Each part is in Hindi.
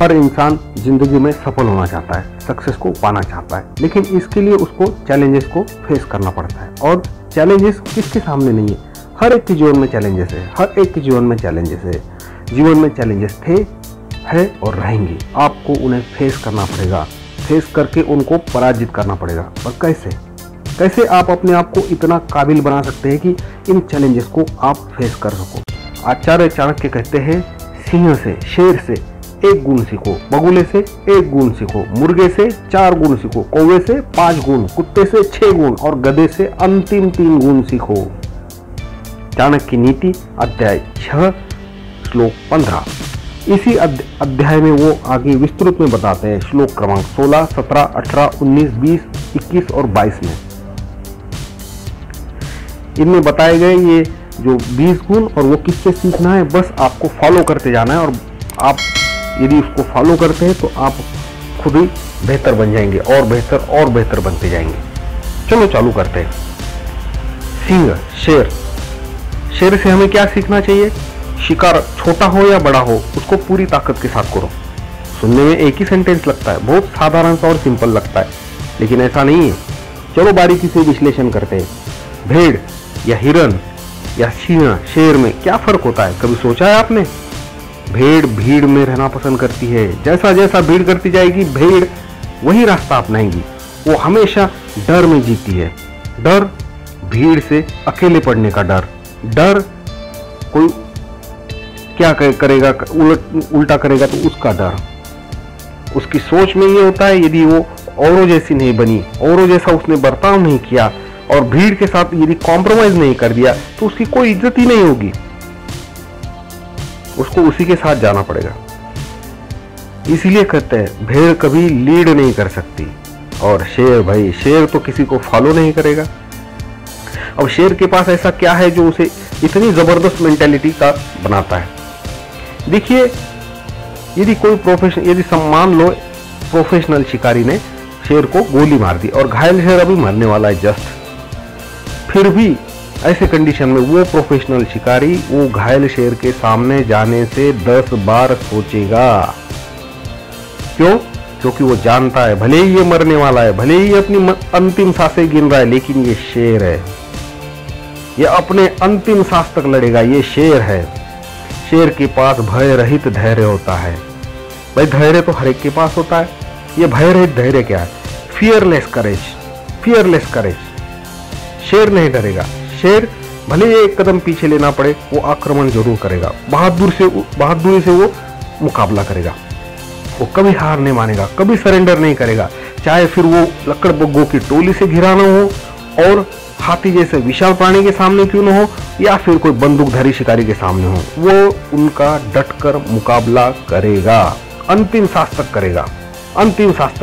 हर इंसान जिंदगी में सफल होना चाहता है, सक्सेस को पाना चाहता है, लेकिन इसके लिए उसको चैलेंजेस को फेस करना पड़ता है। और चैलेंजेस किसके सामने नहीं है, हर एक के जीवन में चैलेंजेस है, हर एक के जीवन में चैलेंजेस है। जीवन में चैलेंजेस थे, है और रहेंगे। आपको उन्हें फेस करना पड़ेगा, फेस करके उनको पराजित करना पड़ेगा। और कैसे आप अपने आप को इतना काबिल बना सकते हैं कि इन चैलेंजेस को आप फेस कर सको। आचार्य चाणक्य कहते हैं, सिंह से, शेर से 1 गुण सीखो, बगुले से 1 गुण सीखो, मुर्गे से 4 गुण सीखो, कौवे से 5 गुण, कुत्ते से 6 गुण और गधे से अंतिम 3 गुण सीखो। चाणक्य नीति अध्याय 6 श्लोक 15। इसी अध्याय में वो आगे विस्तृत में बताते हैं, श्लोक क्रमांक 16, 17, 18, 19, 20, 21 और 22 में। इनमें बताए गए ये जो 20 गुण और वो किससे सीखना है, बस आपको फॉलो करते जाना है। और आप यदि उसको फॉलो करते हैं तो आप खुद ही बेहतर बन जाएंगे और बेहतर बनते जाएंगे। चलो चालू करते हैं। सिंह, शेर से हमें क्या सीखना चाहिए? शिकार छोटा हो या बड़ा हो, उसको पूरी ताकत के साथ करो। सुनने में एक ही सेंटेंस लगता है, बहुत साधारण सा और सिंपल लगता है, लेकिन ऐसा नहीं है। चलो बारीकी से विश्लेषण करते हैं। भेड़ या हिरन या सिंह, शेर में क्या फर्क होता है, कभी सोचा है आपने? भेड़ भीड़ में रहना पसंद करती है। जैसा जैसा भीड़ करती जाएगी, भेड़ वही रास्ता अपनाएगी। वो हमेशा डर में जीती है। डर, भीड़ से अकेले पड़ने का डर, कोई क्या करेगा, उल्टा करेगा तो उसका डर। उसकी सोच में ये होता है, यदि वो औरों जैसी नहीं बनी, औरों जैसा उसने बर्ताव नहीं किया और भीड़ के साथ यदि कॉम्प्रोमाइज नहीं कर दिया तो उसकी कोई इज्जत ही नहीं होगी। उसको उसी के साथ जाना पड़ेगा। इसीलिए कहते हैं भेड़ कभी लीड नहीं कर सकती। और शेर तो किसी को फॉलो नहीं करेगा। अब शेर के पास ऐसा क्या है जो उसे इतनी जबरदस्त मेंटेलिटी का बनाता है? देखिए, यदि मान लो प्रोफेशनल शिकारी ने शेर को गोली मार दी और घायल शेर अभी मरने वाला है जस्ट, फिर भी ऐसे कंडीशन में वो प्रोफेशनल शिकारी वो घायल शेर के सामने जाने से 10 बार सोचेगा। क्यों? क्योंकि वो जानता है भले ही ये मरने वाला है, भले ही ये अपनी अंतिम सांसें गिन रहा है, लेकिन ये शेर है, ये अपने अंतिम सांस तक लड़ेगा। ये शेर है। शेर के पास भय रहित धैर्य होता है। भाई धैर्य तो हर एक के पास होता है। ये भय रहित धैर्य क्या है? फियरलेस करेज। शेर नहीं डरेगा। शेर भले ही 1 कदम पीछे लेना पड़े, वो आक्रमण जरूर करेगा। बहादुरी से वो मुकाबला करेगा। वो कभी हार नहीं मानेगा, कभी सरेंडर नहीं करेगा, चाहे फिर वो लकड़बग्घों की टोली से घिराना हो और हाथी जैसे विशाल प्राणी के सामने क्यों न हो, या फिर कोई बंदूकधारी शिकारी के सामने हो, वो उनका डटकर मुकाबला करेगा, अंतिम सांस तक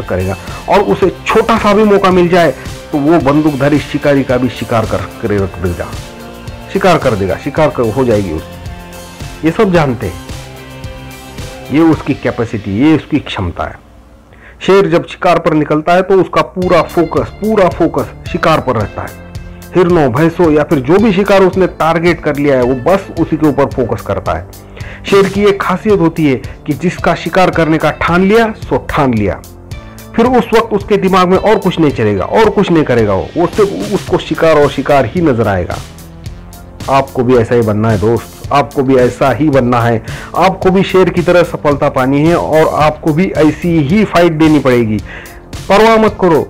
करेगा। और उसे छोटा सा भी मौका मिल जाए तो वो बंदूकधारी शिकारी का भी शिकार हो जाएगी उसकी। ये सब जानते हैं, ये उसकी कैपेसिटी, ये उसकी क्षमता है। शेर जब शिकार पर निकलता है तो उसका पूरा फोकस शिकार पर रहता है। हिरनों, भैंसों या फिर जो भी शिकार उसने टारगेट कर लिया है, वो बस उसी के ऊपर फोकस करता है। शेर की एक खासियत होती है कि जिसका शिकार करने का ठान लिया सो ठान लिया, फिर उस वक्त उसके दिमाग में और कुछ नहीं चलेगा और कुछ नहीं करेगा। वो सिर्फ उसको शिकार और शिकार ही नजर आएगा। आपको भी ऐसा ही बनना है दोस्त, आपको भी ऐसा ही बनना है। आपको भी शेर की तरह सफलता पानी है और आपको भी ऐसी ही फाइट देनी पड़ेगी। परवाह मत करो,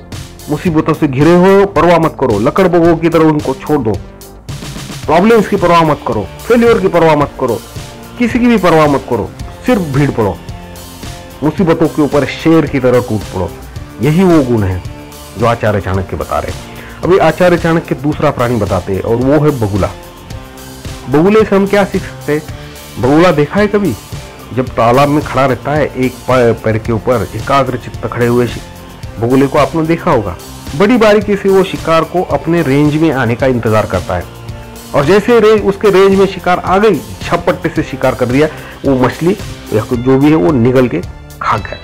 मुसीबतों से घिरे हो, परवाह मत करो, लकड़बग्घों की तरह उनको छोड़ दो। प्रॉब्लम्स की परवाह मत करो, फेलियर की परवाह मत करो, किसी की भी परवाह मत करो, सिर्फ भीड़ पड़ो, मुसीबतों के ऊपर शेर की तरह टूट पड़ो। यही वो गुण है जो आचार्य चाणक्य बता रहे हैं। अभी आचार्य चाणक्य दूसरा प्राणी बताते हैं और वो है बगुला। बगुले से हम क्या सीख सकते हैं? बगुला देखा है कभी? जब तालाब में खड़ा रहता है, एक पैर के ऊपर एकाग्रचित्त खड़े हुए बगुले को आपने देखा होगा। बड़ी बारीकी से वो शिकार को अपने रेंज में आने का इंतजार करता है, और जैसे उसके रेंज में शिकार आ गई, झपट्टे से शिकार कर दिया, वो मछली या जो भी है वो निगल के खा गया।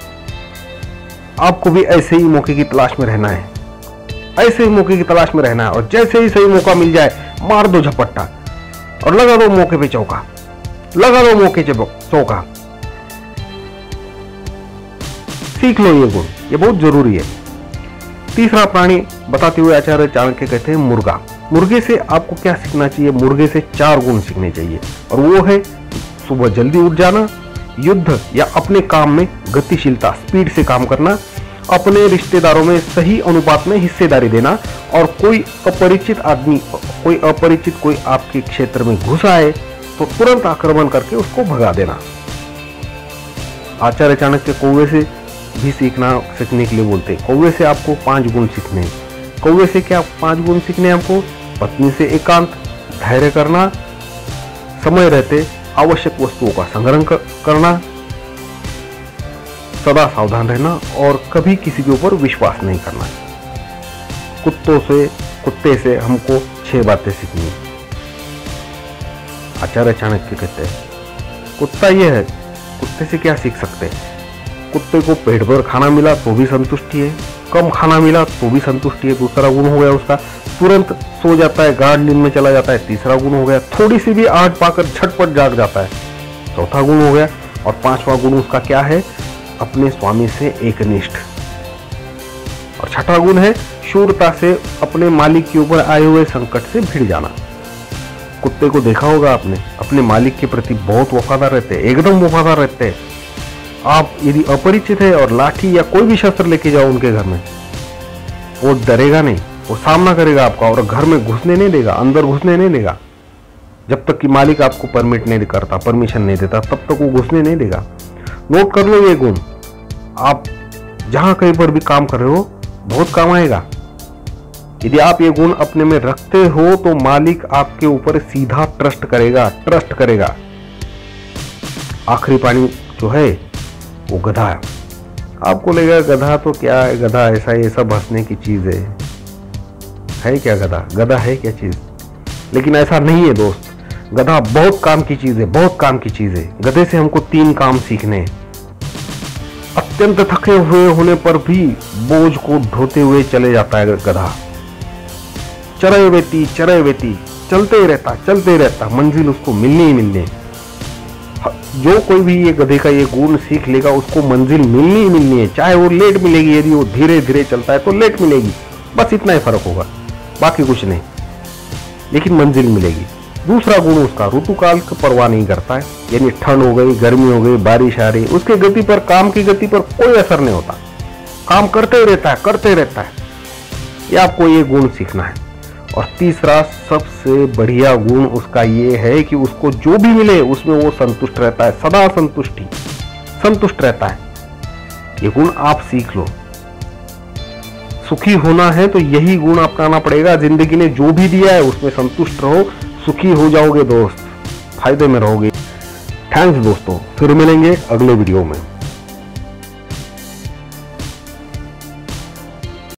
आपको भी ऐसे ही मौके की तलाश में रहना है, और जैसे ही सही मौका मिल जाए मार दो झपट्टा और लगा दो मौके पे चौका। सीख लो ये गुण, ये बहुत जरूरी है। तीसरा प्राणी बताते हुए आचार्य चाणक्य कहते हैं मुर्गा। मुर्गे से आपको क्या सीखना चाहिए? मुर्गे से 4 गुण सीखने चाहिए, और वो है सुबह जल्दी उठ जाना, युद्ध या अपने काम में गतिशीलता, स्पीड से काम करना, अपने रिश्तेदारों में सही अनुपात में हिस्सेदारी देना, और कोई अपरिचित आदमी, कोई आपके क्षेत्र में घुस आए तो तुरंत आक्रमण करके उसको भगा देना। आचार्य चाणक्य कौवे से भी सीखने के लिए बोलते हैं। कौवे से आपको 5 गुण सीखने हैं। कौवे से क्या 5 गुण सीखने हैं आपको? पत्नी से एकांत, धैर्य करना, समय रहते आवश्यक वस्तुओं का संग्रह करना, सदा सावधान रहना, और कभी किसी के ऊपर विश्वास नहीं करना। कुत्ते से हमको 6 बातें सीखनी है। आचार्य चाणक्य कहते हैं कुत्ता ये है, कुत्ते से क्या सीख सकते हैं? कुत्ते को पेट भर खाना मिला तो भी संतुष्टि है, कम खाना मिला तो भी संतुष्टि है। दूसरा गुण हो गया उसका, तुरंत सो जाता है, गाढ़ नींद में चला जाता है। तीसरा गुण हो गया, थोड़ी सी भी आहट पाकर झटपट जाग जाता है। चौथा गुण हो गया, और 5वां गुण उसका क्या है? अपने स्वामी से एकनिष्ठ। और छठा गुण है शूरता से अपने मालिक के ऊपर आए हुए संकट से भिड़ जाना। कुत्ते को देखा होगा आपने, अपने मालिक के प्रति बहुत वफादार रहते हैं, एकदम वफादार रहते हैं। आप यदि अपरिचित है और लाठी या कोई भी शस्त्र लेके जाओ उनके घर में, वो डरेगा नहीं, वो सामना करेगा आपका, और घर में घुसने नहीं देगा, अंदर घुसने नहीं देगा। जब तक कि मालिक आपको परमिट नहीं करता, परमिशन नहीं देता, तब तक वो घुसने नहीं देगा। नोट कर लो ये गुण, आप जहां कहीं पर भी काम कर रहे हो बहुत काम आएगा। यदि आप ये गुण अपने में रखते हो तो मालिक आपके ऊपर सीधा ट्रस्ट करेगा। आखिरी प्राणी जो है वो गधा है। आपको लगेगा गधा तो क्या है, गधा ऐसा ये सब हंसने की चीज है क्या गधा? गधा है क्या चीज? लेकिन ऐसा नहीं है दोस्त, गधा बहुत काम की चीज है, बहुत काम की चीज है। गधे से हमको 3 काम सीखने हैं। अत्यंत थके हुए होने पर भी बोझ को ढोते हुए चले जाता है गधा। चरैवेति चलते ही रहता, मंजिल उसको मिलनी ही मिलनी। जो कोई भी ये गधे का ये गुण सीख लेगा उसको मंजिल मिलनी ही मिलनी है, चाहे वो लेट मिलेगी। यदि वो धीरे धीरे चलता है तो लेट मिलेगी, बस इतना ही फर्क होगा, बाकी कुछ नहीं, लेकिन मंजिल मिलेगी। दूसरा गुण उसका ऋतुकाल की परवाह नहीं करता है, यानी ठंड हो गई, गर्मी हो गई, बारिश आ रही, उसके गति पर, काम की गति पर कोई असर नहीं होता, काम करते रहता है। ये आपको ये गुण सीखना है। और तीसरा सबसे बढ़िया गुण उसका ये है कि उसको जो भी मिले उसमें वो संतुष्ट रहता है, सदा संतुष्ट रहता है। ये गुण आप सीख लो। सुखी होना है तो यही गुण अपनाना पड़ेगा। जिंदगी ने जो भी दिया है उसमें संतुष्ट रहो, सुखी हो जाओगे दोस्त, फायदे में रहोगे। थैंक्स दोस्तों, फिर मिलेंगे अगले वीडियो में।